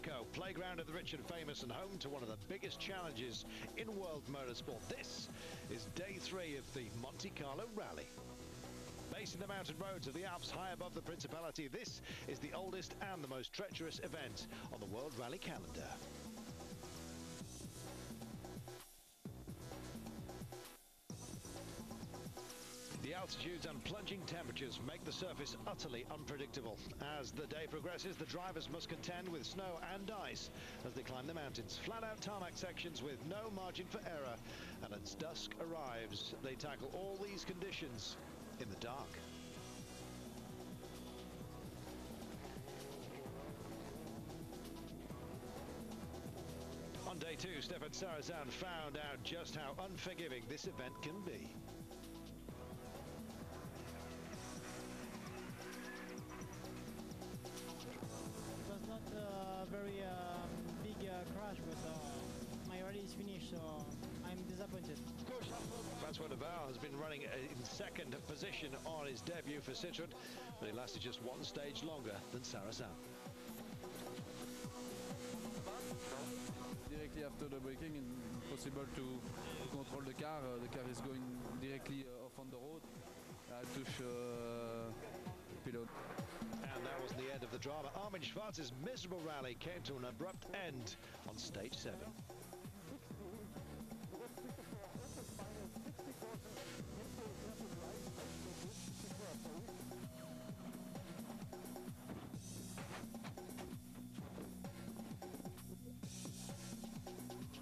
Monaco, playground of the rich and famous and home to one of the biggest challenges in world motorsport. This is day 3 of the Monte Carlo rally. Based in the mountain roads of the Alps high above the Principality, this is the oldest and the most treacherous event on the World Rally calendar. The altitudes and plunging temperatures make the surface utterly unpredictable. As the day progresses, the drivers must contend with snow and ice as they climb the mountains. Flat-out tarmac sections with no margin for error. And as dusk arrives, they tackle all these conditions in the dark. On day 2, Stefan Sarazan found out just how unforgiving this event can be. It was not a very big crash, but my rally is finished, so I'm disappointed. Francois Deval has been running in second position on his debut for Citroën, but he lasted just one stage longer than Sarazan. Directly after the braking, it's possible to control the car. The car is going directly off on the road. I touch pylon. And that wasn't the end of the drama. Armin Schwarz's miserable rally came to an abrupt end on stage 7.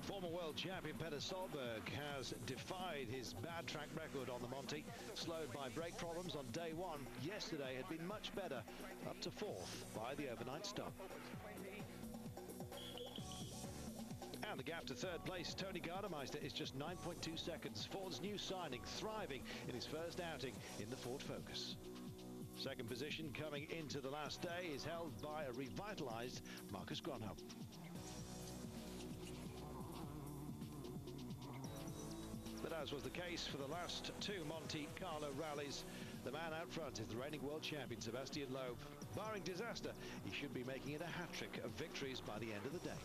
Former world champion Peter Solberg has defied his bad track record on the Monte, slowed by brake problems on day 1. Yesterday had been much better, up to 4th by the overnight stop. And the gap to 3rd place, Tony Gardemeister, is just 9.2 seconds. Ford's new signing, thriving in his first outing in the Ford Focus. Second position coming into the last day is held by a revitalized Marcus Grönholm. But as was the case for the last 2 Monte Carlo rallies, the man out front is the reigning world champion Sebastian Loeb. Barring disaster, he should be making it a hat-trick of victories by the end of the day.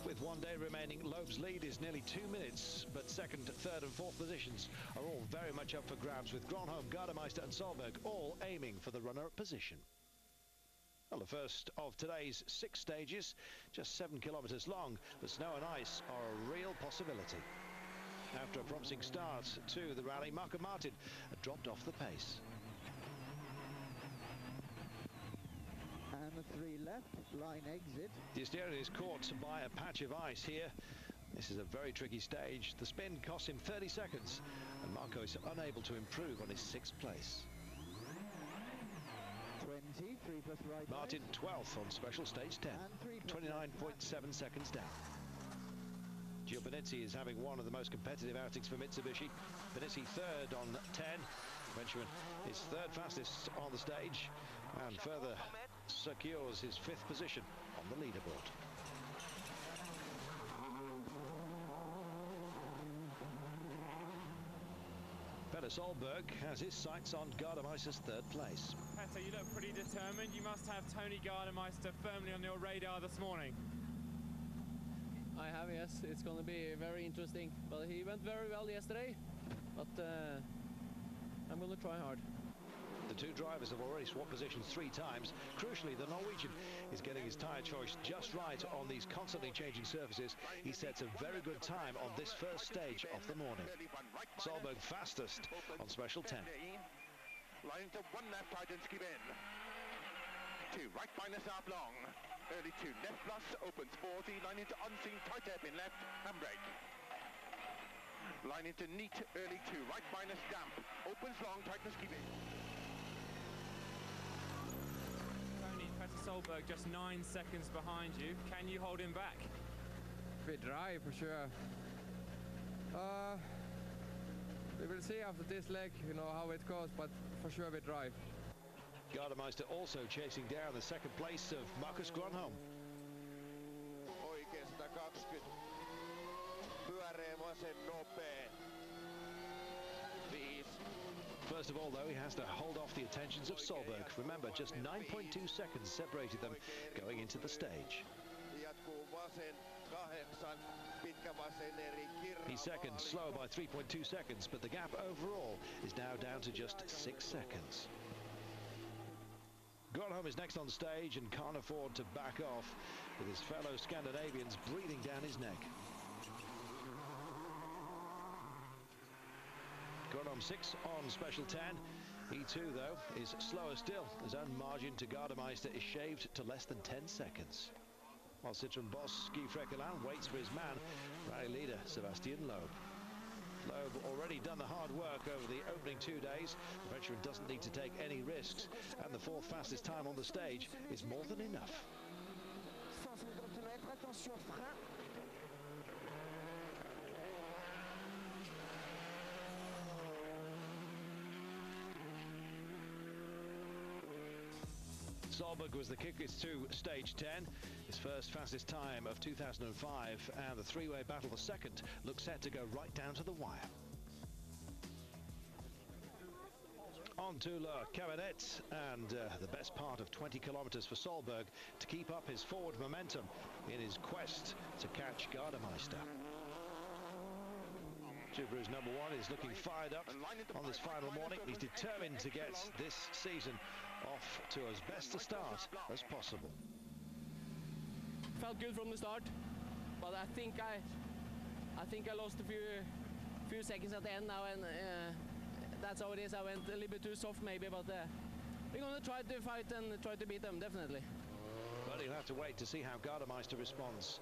With 1 day remaining, Loeb's lead is nearly 2 minutes, but 2nd, 3rd and 4th positions are all very much up for grabs, with Grönholm, Gardemeister and Solberg all aiming for the runner-up position. Well, the first of today's 6 stages, just 7 kilometres long, but snow and ice are a real possibility. After a promising start to the rally, Marco Martin had dropped off the pace. And the 3 left, line exit. The Asturian is caught by a patch of ice here. This is a very tricky stage. The spin cost him 30 seconds, and Marco is unable to improve on his 6th place. 20, 3 plus right. Martin 12th on special stage 10, 29.7 seconds down. Gio Benizzi is having one of the most competitive outings for Mitsubishi. Benizzi 3rd on 10. Frenchman is 3rd fastest on the stage and further secures his 5th position on the leaderboard. Peter Solberg has his sights on Gardemeister's 3rd place. Peter, you look pretty determined. You must have Tony Gardemeister firmly on your radar this morning. I have, yes. It's going to be very interesting. Well, he went very well yesterday, but I'm going to try hard. The 2 drivers have already swapped positions 3 times. Crucially, the Norwegian is getting his tyre choice just right on these constantly changing surfaces. He sets a very good time on this first stage of the morning. Solberg fastest on special 10. Line to 1 left tight and skip in. 2 right minus up long. Early 2 left plus opens 40. Line into unseen tight hairpin left and brake. Line into neat early 2 right minus damp. Opens long tight and skip in. Peter Solberg just 9 seconds behind you. Can you hold him back? We drive for sure. We will see after this leg, you know, how it goes, but for sure we drive. Gardemeister also chasing down the 2nd place of Marcus Grönholm. Oikein 120. Pyöreä vasen nopea. 5. First of all, though, he has to hold off the attentions of Solberg. Remember, just 9.2 seconds separated them going into the stage. He's second, slower by 3.2 seconds, but the gap overall is now down to just 6 seconds. Gronholm is next on stage and can't afford to back off, with his fellow Scandinavians breathing down his neck. Gronholm 6 on special 10. He too, though, is slower still. His own margin to Gardemeister is shaved to less than 10 seconds. While Citroën boss Guy Freckelin waits for his man, rally leader Sebastian Loeb. Loeb already done the hard work over the opening 2 days. The Frenchman doesn't need to take any risks, and the fourth fastest time on the stage is more than enough. Solberg was the quickest to stage 10, his first fastest time of 2005, and the three-way battle, the second, looks set to go right down to the wire. On to Le Cabinet, and the best part of 20 kilometers for Solberg to keep up his forward momentum in his quest to catch Gardemeister. Subaru's number one is looking fired up on this final morning. He's determined to get this season off to as best a start as possible. Felt good from the start, but I think I lost a few seconds at the end now, and that's how it is. I went a little bit too soft maybe, but we're gonna try to fight and try to beat them, definitely. But you'll have to wait to see how Gardemeister responds.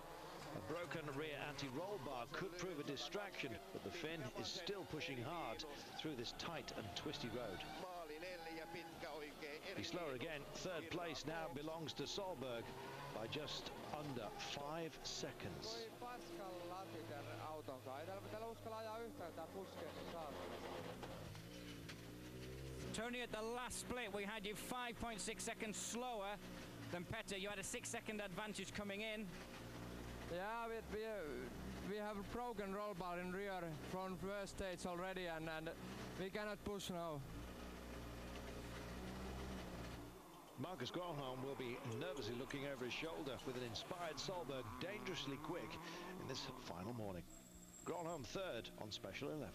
A broken rear anti-roll bar could prove a distraction, but the Finn is still pushing hard through this tight and twisty road. He's slower again. Third place now belongs to Solberg by just under 5 seconds. Tony, at the last split, we had you 5.6 seconds slower than Petter. You had a 6-second advantage coming in. Yeah, we have a broken roll bar in rear from first stage already, and we cannot push now. Marcus Gronholm will be nervously looking over his shoulder with an inspired Solberg dangerously quick in this final morning. Gronholm third on special 11.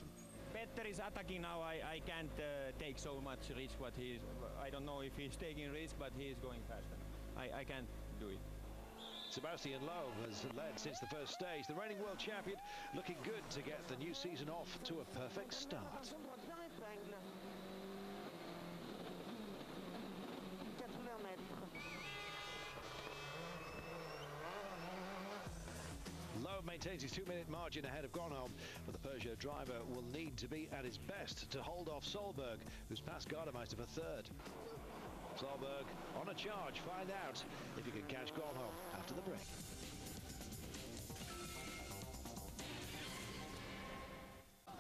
Petter is attacking now. I can't take so much risk. I don't know if he's taking risk, but he is going faster. I can't do it. Sebastian Loeb has led since the first stage. The reigning world champion looking good to get the new season off to a perfect start. Loeb maintains his 2-minute margin ahead of Gronholm, but the Peugeot driver will need to be at his best to hold off Solberg, who's passed Gardemeister for third. Solberg on a charge. Find out if he can catch Gronholm after the break.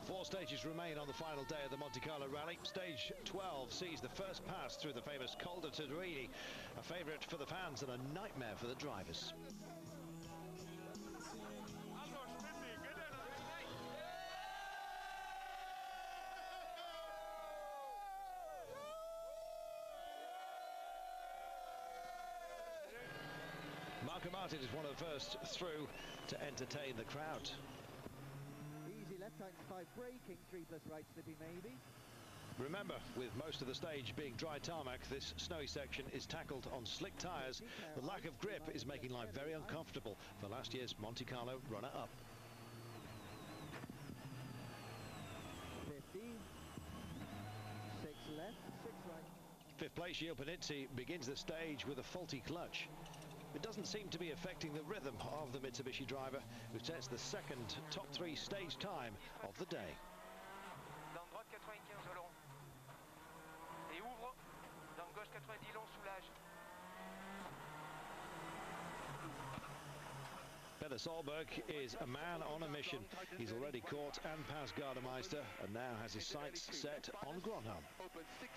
Four stages remain on the final day of the Monte Carlo rally. Stage 12 sees the first pass through the famous Col de Turini, a favourite for the fans and a nightmare for the drivers. Martin is one of the first through to entertain the crowd. Easy left hand 5 braking, 3+ right slipping maybe. Remember, with most of the stage being dry tarmac, this snowy section is tackled on slick tyres. The lack of grip is making life very uncomfortable for last year's Monte Carlo runner-up. 50, 6 left, 6 right. Fifth place, Gilles Panizzi begins the stage with a faulty clutch. It doesn't seem to be affecting the rhythm of the Mitsubishi driver, who sets the second top 3 stage time of the day. Dans droite 95 au long. Et ouvre. Dans gauche 90 long, soulage. Petter Solberg is a man on a mission. He's already caught and passed Gardemeister, and now has his sights set on Gronholm. Open 16,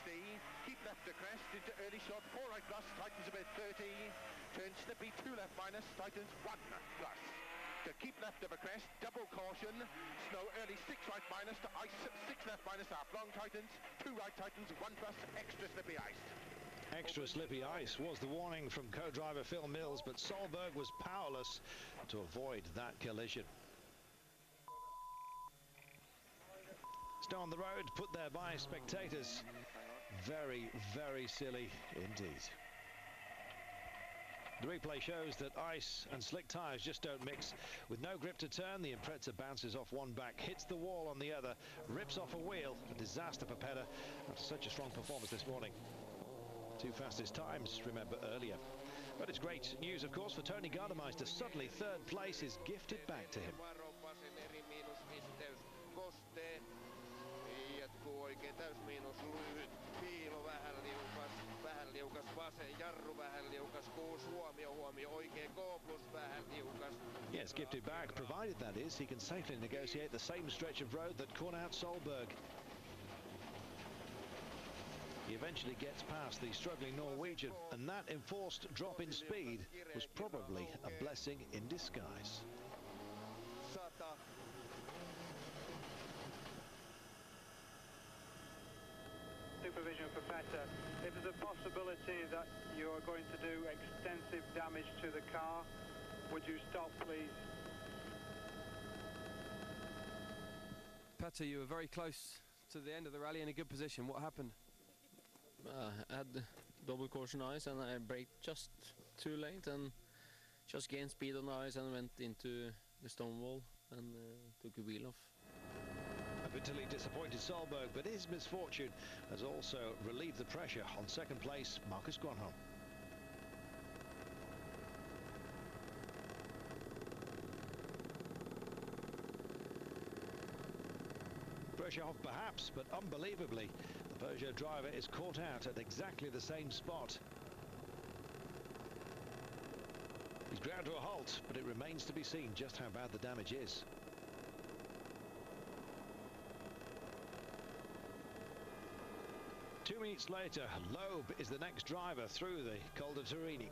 keep left to crest into early shot, 4 right plus, tightens about 30, turn slippy, 2 left minus, tightens 1 plus. keep left of a crest, double caution, snow early 6 right minus to ice, 6 left minus half, long tightens, 2 right tightens, 1 plus, extra slippy ice. Extra slippy ice was the warning from co-driver Phil Mills, but Solberg was powerless to avoid that collision. Snow on the road, put there by spectators. Very, very silly indeed. The replay shows that ice and slick tyres just don't mix. With no grip to turn, the Impreza bounces off one back, hits the wall on the other, rips off a wheel. A disaster for Pedder after such a strong performance this morning. 2 fastest times, remember, earlier. But it's great news, of course, for Tony Gardemeister. Suddenly, 3rd place is gifted back to him. Yes, gifted back, provided that is, he can safely negotiate the same stretch of road that caught out Solberg. He eventually gets past the struggling Norwegian, and that enforced drop in speed was probably a blessing in disguise. Supervision for Petter. If there's a possibility that you are going to do extensive damage to the car, would you stop, please? Petter, you were very close to the end of the rally in a good position. What happened? I had double caution ice and I braked just too late and just gained speed on the ice and went into the stone wall and took a wheel off. A bitterly disappointed Solberg, but his misfortune has also relieved the pressure on 2nd place, Marcus Gronholm. Pressure off perhaps, but unbelievably, the Peugeot driver is caught out at exactly the same spot. He's ground to a halt, but it remains to be seen just how bad the damage is. Two minutes later, Loeb is the next driver through the Col de Turini.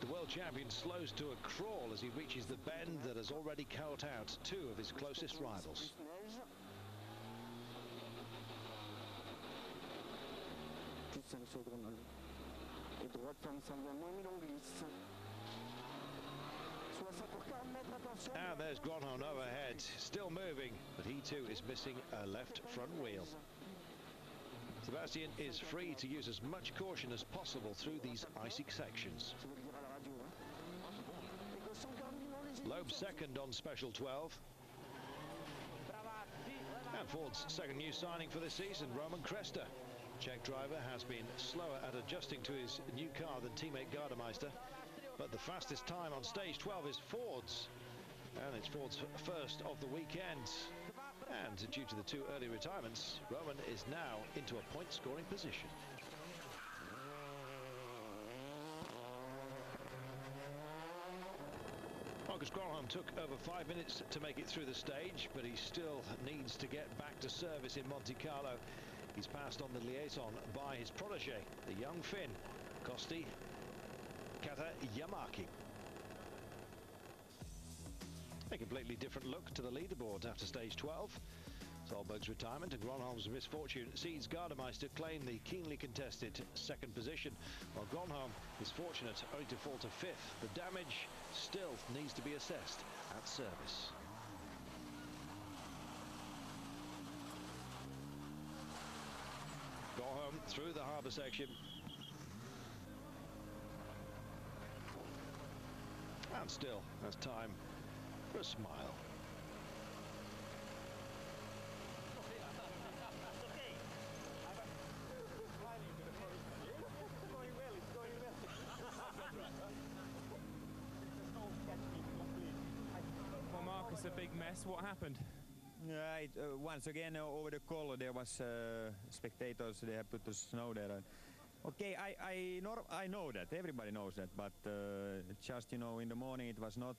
The world champion slows to a crawl as he reaches the bend that has already caught out 2 of his closest rivals. And there's Gronholm overhead, still moving, but he too is missing a left front wheel. Sebastian is free to use as much caution as possible through these icy sections. Loeb 2nd on Special 12. And Ford's 2nd new signing for the season, Roman Cresta. Czech driver has been slower at adjusting to his new car than teammate Gardemeister, but the fastest time on stage 12 is Ford's, and it's Ford's first of the weekend. And due to the 2 early retirements, Roman is now into a point-scoring position. Marcus Gronholm took over 5 minutes to make it through the stage, but he still needs to get back to service in Monte Carlo. He's passed on the liaison by his protege, the young Finn, Kosti Katayamaki. A completely different look to the leaderboard after stage 12. Solberg's retirement and Gronholm's misfortune sees Gardemeister claim the keenly contested 2nd position, while Gronholm is fortunate only to fall to 5th. The damage still needs to be assessed at service. Gronholm through the harbour section. And still has time for a smile. Well, Marcus, a big mess. What happened? Once again, over the call, there was spectators. They have put the snow there. Okay, I know that. Everybody knows that. But just, in the morning it was not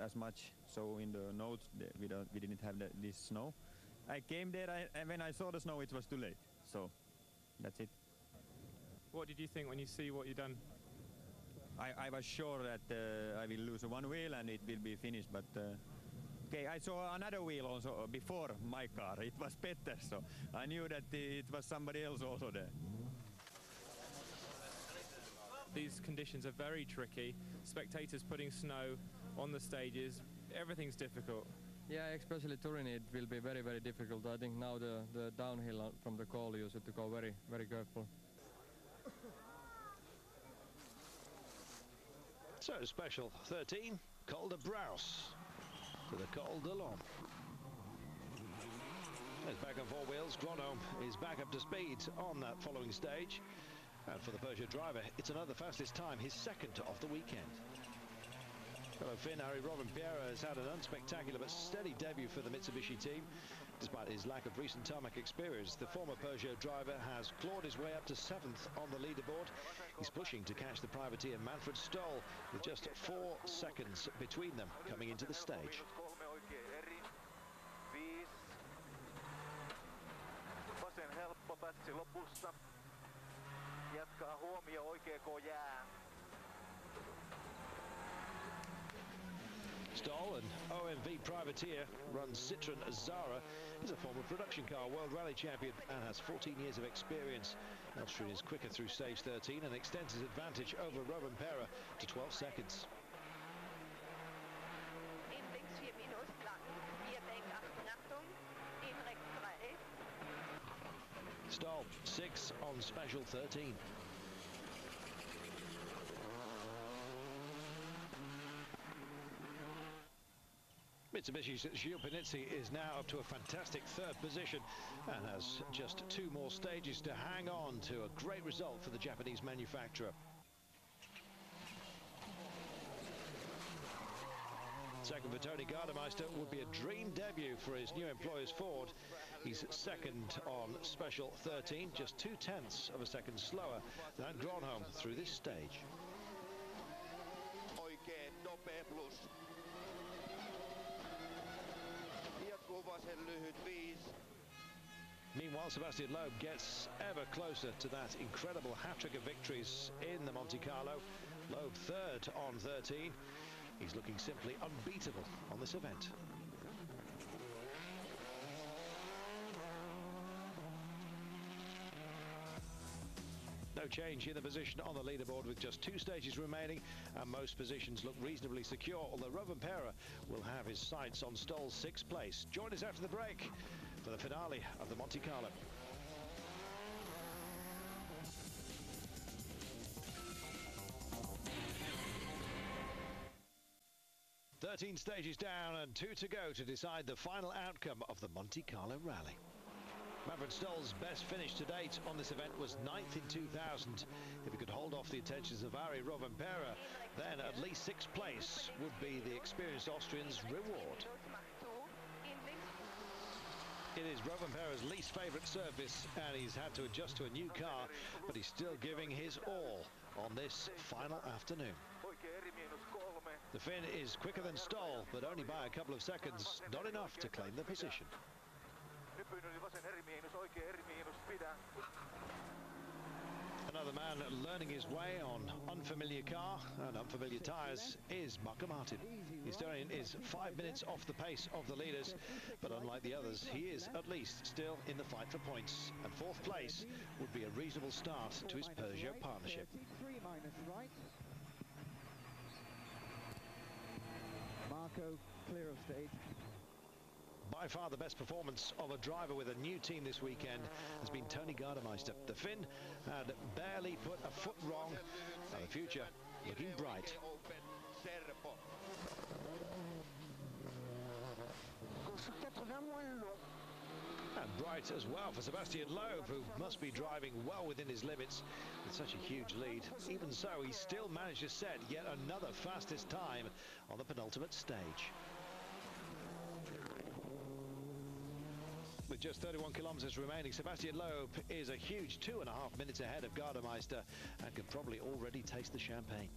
as much. So in the notes, we didn't have this snow. I came there, and when I saw the snow, it was too late. So that's it. What did you think when you see what you've done? I was sure that I will lose one wheel and it will be finished, but okay, I saw another wheel also before my car. It was better, so I knew that it was somebody else also there. These conditions are very tricky. Spectators putting snow on the stages, everything's difficult. Yeah, especially touring it will be very, very difficult. I think now the downhill from the call you have to go very, very careful. So special 13, Col de Braus to the Col de Long. There's back on four wheels. Gronholm is back up to speed on that following stage. And for the Peugeot driver, it's another fastest time, his second of the weekend. Fellow Finn Harry Robin-Pierre has had an unspectacular but steady debut for the Mitsubishi team. Despite his lack of recent tarmac experience, the former Peugeot driver has clawed his way up to 7th on the leaderboard. He's pushing to catch the privateer Manfred Stoll with just 4 seconds between them coming into the stage. Stoll, an OMV privateer, runs Citroën Azara. He's a former production car world rally champion and has 14 years of experience. Austrian is quicker through stage 13 and extends his advantage over Robin-Pierre to 12 seconds. Stoll, 6 on special 13. Mitsubishi's Gilles Panizzi is now up to a fantastic 3rd position and has just 2 more stages to hang on to a great result for the Japanese manufacturer. Second for Tony Gardemeister would be a dream debut for his new employers Ford. He's 2nd on special 13, just 0.2 of a second slower than Gronholm through this stage. Meanwhile, Sebastian Loeb gets ever closer to that incredible hat-trick of victories in the Monte Carlo. Loeb 3rd on 13. He's looking simply unbeatable on this event. No change in the position on the leaderboard with just 2 stages remaining, and most positions look reasonably secure, although Robin-Pierre will have his sights on Stoll's 6th place. Join us after the break for the finale of the Monte Carlo. "13 stages down and 2 to go to decide the final outcome of the Monte Carlo Rally. Manfred Stoll's best finish to date on this event was 9th in 2000. If he could hold off the attentions of Harry Robin-Pierre, then at least 6th place would be the experienced Austrian's reward. It is Robin-Pierre's least favourite surface, and he's had to adjust to a new car, but he's still giving his all on this final afternoon. The Finn is quicker than Stoll, but only by a couple of seconds, not enough to claim the position. Another man learning his way on unfamiliar car and unfamiliar tyres is Marco Martin. The Estonian is 5 minutes off the pace of the leaders, but unlike the others, he is at least still in the fight for points, and 4th place would be a reasonable start to his Peugeot partnership. 33 minus right. Marco, clear of stage. By far the best performance of a driver with a new team this weekend has been Tony Gardemeister. The Finn had barely put a foot wrong, and the future looking bright. And bright as well for Sebastian Loeb, who must be driving well within his limits with such a huge lead. Even so, he still managed to set yet another fastest time on the penultimate stage. With just 31 kilometres remaining, Sebastian Loeb is a huge 2.5 minutes ahead of Gardemeister and can probably already taste the champagne.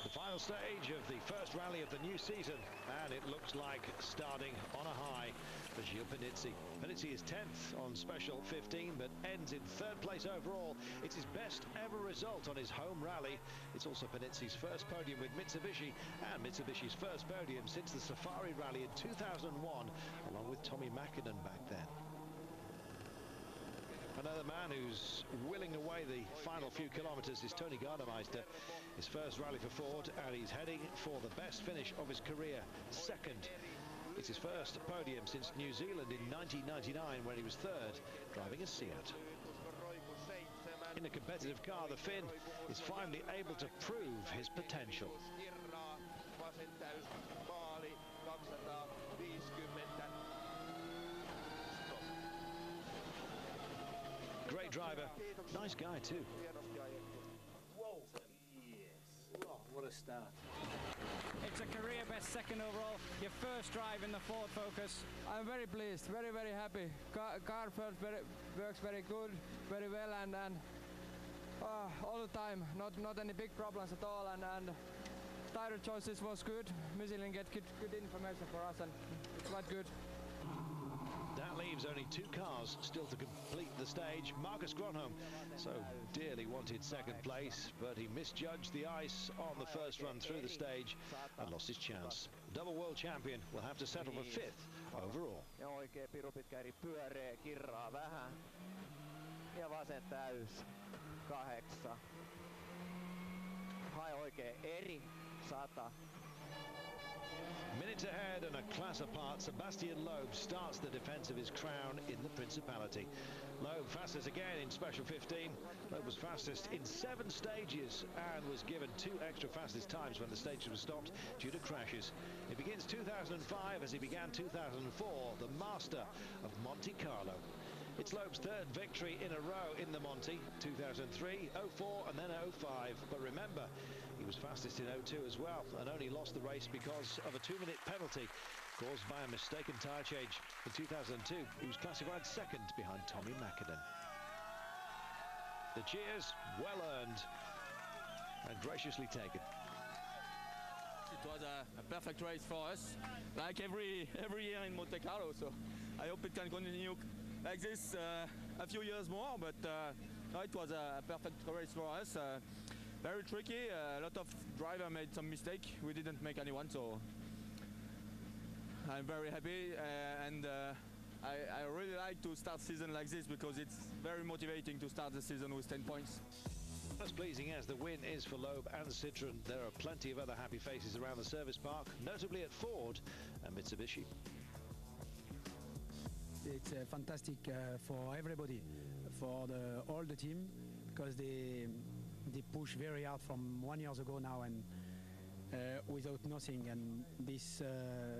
The final stage of the first rally of the new season, and it looks like starting on a high for Gilles Panizzi. Panizzi is 10th on special 15, but ends in 3rd place overall. It's his best ever result on his home rally. It's also Panizzi's first podium with Mitsubishi, and Mitsubishi's first podium since the Safari Rally in 2001, along with Tommy Mäkinen back then. Another man who's willing away the final few kilometres is Tony Gardemeister. His first rally for Ford, and he's heading for the best finish of his career, 2nd. It's his first podium since New Zealand in 1999, when he was 3rd, driving a Seat. In a competitive car, the Finn is finally able to prove his potential. Great driver, nice guy too. Whoa! Yes. Oh, what a start. It's a career best 2nd overall, your first drive in the Ford Focus. I'm very pleased, very happy. Car works very good, very well, and all the time, not any big problems at all, and tire choices was good. New Zealand get good information for us, and it's quite good. That leaves only 2 cars still to complete the stage. Marcus Gronholm so dearly wanted 2nd place, but he misjudged the ice on the first run through the stage and lost his chance. Double world champion will have to settle for 5th overall. Ja oikein pirupitkä eri pyöreä, kirraa vähän. Ja vasen täys. 8. Hae oikein eri. 100. Minutes ahead and a class apart, Sebastian Loeb starts the defence of his crown in the Principality. Loeb fastest again in special 15. Loeb was fastest in 7 stages and was given 2 extra fastest times when the stage was stopped due to crashes. He begins 2005 as he began 2004, the master of Monte Carlo. It's Loeb's 3rd victory in a row in the Monte, 2003, 04 and then 05. But remember, he was fastest in 02 as well, and only lost the race because of a 2-minute penalty caused by a mistaken tyre change. In 2002, he was classified 2nd behind Tommy Mäkinen. The cheers, well earned and graciously taken. It was a perfect race for us, like every year in Monte Carlo, so I hope it can continue like this a few years more, but it was a perfect race for us. Very tricky, a lot of drivers made some mistake. We didn't make anyone, so I'm very happy, and I really like to start season like this because it's very motivating to start the season with 10 points. As pleasing as the win is for Loeb and Citroën, there are plenty of other happy faces around the service park, notably at Ford and Mitsubishi. It's fantastic for everybody, for all the team, because they push very hard from 1 year ago now, and without nothing. And this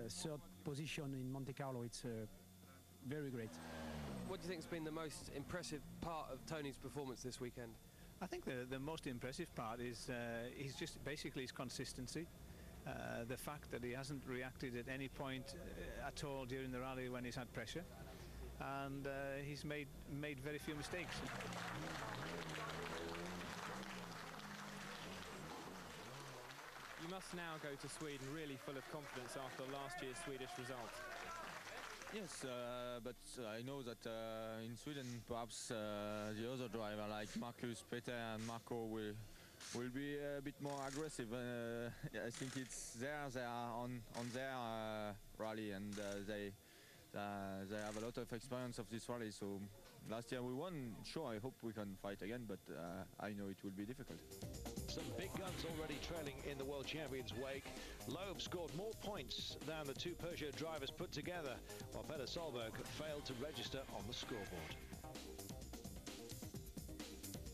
3rd position in Monte Carlo, it's very great. What do you think has been the most impressive part of Tony's performance this weekend? I think the most impressive part is he's just basically his consistency. The fact that he hasn't reacted at any point at all during the rally when he's had pressure, and he's made very few mistakes. You must now go to Sweden really full of confidence after last year's Swedish result. Yes, but I know that in Sweden perhaps the other driver like Marcus, Peter and Marco will be a bit more aggressive. I think it's they are on their rally, and they have a lot of experience of this rally. So last year we won. Sure, I hope we can fight again, but I know it will be difficult. Some big guns already trailing in the World Champions wake. Loeb scored more points than the 2 Peugeot drivers put together, while Peter Solberg failed to register on the scoreboard.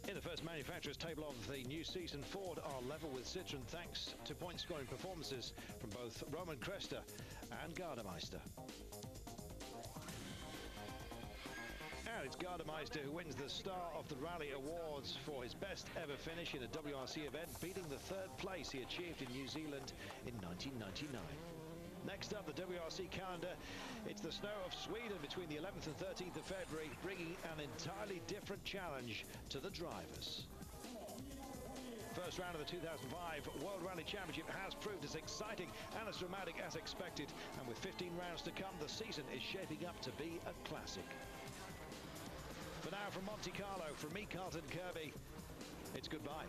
In the first manufacturer's table of the new season, Ford are level with Citroën thanks to point-scoring performances from both Roman Cresta and Gardemeister. And it's Gardemeister who wins the Star of the Rally Awards for his best ever finish in a WRC event, beating the 3rd place he achieved in New Zealand in 1999. Next up, the WRC calendar. It's the snow of Sweden between the 11th and 13th of February, bringing an entirely different challenge to the drivers. first round of the 2005 World Rally Championship has proved as exciting and as dramatic as expected. And with 15 rounds to come, the season is shaping up to be a classic. For now, from Monte Carlo, from me, Carlton Kirby, it's goodbye.